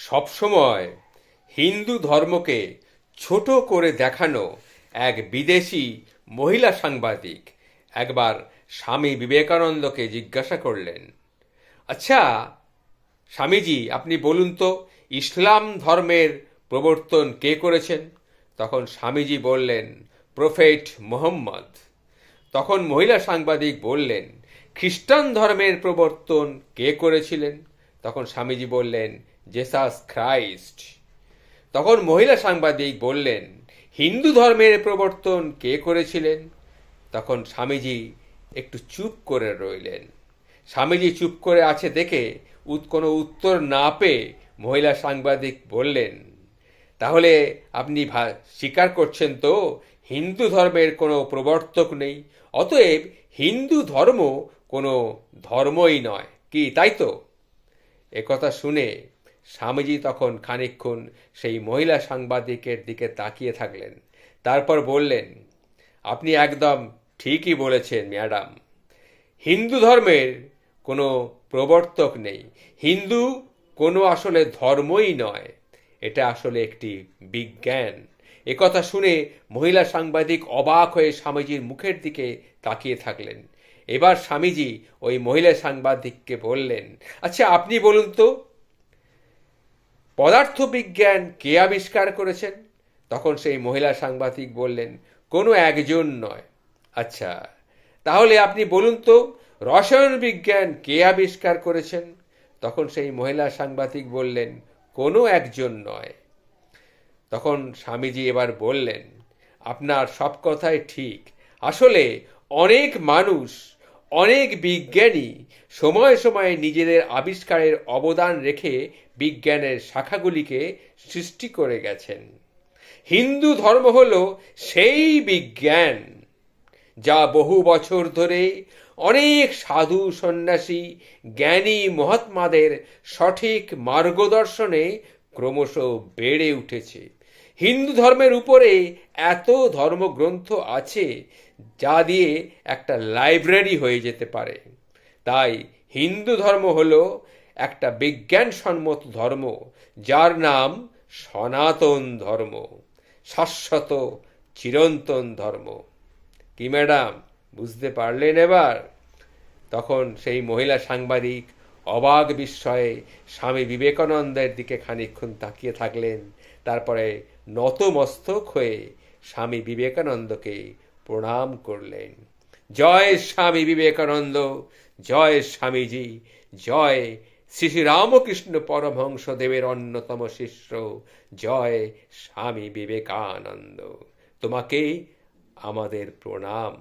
সবসময় হিন্দু ধর্মকে ছোট করে দেখানো এক বিদেশি মহিলা সাংবাদিক একবার স্বামী বিবেকানন্দকে জিজ্ঞাসা করলেন, আচ্ছা স্বামীজি, আপনি বলুন তো ইসলাম ধর্মের প্রবর্তন কে করেছেন? তখন স্বামীজি বললেন, প্রফেট মোহাম্মদ। তখন মহিলা সাংবাদিক বললেন, খ্রিস্টান ধর্মের প্রবর্তন কে করেছিলেন? তখন স্বামীজি বললেন, জেসাস খ্রাইস্ট। তখন মহিলা সাংবাদিক বললেন, হিন্দু ধর্মের প্রবর্তন কে করেছিলেন? তখন স্বামীজি একটু চুপ করে রইলেন। স্বামীজি চুপ করে আছে দেখে কোনো উত্তর না পেয়ে মহিলা সাংবাদিক বললেন, তাহলে আপনি স্বীকার করছেন তো হিন্দু ধর্মের কোনো প্রবর্তক নেই, অতএব হিন্দু ধর্ম কোনো ধর্মই নয়, কি তাই তো? একথা শুনে স্বামীজি তখন খানিকক্ষণ সেই মহিলা সাংবাদিকের দিকে তাকিয়ে থাকলেন। তারপর বললেন, আপনি একদম ঠিকই বলেছেন ম্যাডাম, হিন্দু ধর্মের কোনো প্রবর্তক নেই। হিন্দু কোনো আসলে ধর্মই নয়, এটা আসলে একটি বিজ্ঞান। একথা শুনে মহিলা সাংবাদিক অবাক হয়ে স্বামীজির মুখের দিকে তাকিয়ে থাকলেন। এবার স্বামীজি ওই মহিলা সাংবাদিককে বললেন, আচ্ছা আপনি বলুন তো পদার্থবিজ্ঞান কে আবিষ্কার করেছেন? তখন সেই মহিলা সাংবাদিক বললেন, কোনো একজন নয়। আচ্ছা তাহলে আপনি বলুন তো রসায়ন বিজ্ঞান কে আবিষ্কার করেছেন? তখন সেই মহিলা সাংবাদিক বললেন, কোনো একজন নয়। তখন স্বামীজি এবার বললেন, আপনার সব কথাই ঠিক। আসলে অনেক মানুষ, অনেক বিজ্ঞানী সময়ে সময়ে নিজেদের আবিষ্কারের অবদান রেখে বিজ্ঞানের শাখাগুলিকে সৃষ্টি করে গেছেন। হিন্দু ধর্ম হল সেই বিজ্ঞান যা বহু বছর ধরে অনেক সাধু সন্ন্যাসী জ্ঞানী মহাত্মাদের সঠিক মার্গদর্শনে ক্রমশ বেড়ে উঠেছে। হিন্দু ধর্মের উপরে এত ধর্মগ্রন্থ আছে যা দিয়ে একটা লাইব্রেরি হয়ে যেতে পারে। তাই হিন্দু ধর্ম হলো একটা বিজ্ঞানসম্মত ধর্ম, যার নাম সনাতন ধর্ম, শাশ্বত চিরন্তন ধর্ম। কি ম্যাডাম, বুঝতে পারলেন এবার? তখন সেই মহিলা সাংবাদিক অবাক বিস্ময়ে স্বামী বিবেকানন্দের দিকে খানিকক্ষণ তাকিয়ে থাকলেন। তারপরে নতমস্তক হয়ে স্বামী বিবেকানন্দকে প্রণাম করলেন। জয় স্বামী বিবেকানন্দ, জয় স্বামীজি, জয় শ্রী শ্রী রামকৃষ্ণ পরমহংস দেবের অন্যতম শিষ্য, জয় স্বামী বিবেকানন্দ। তোমাকে আমাদের প্রণাম।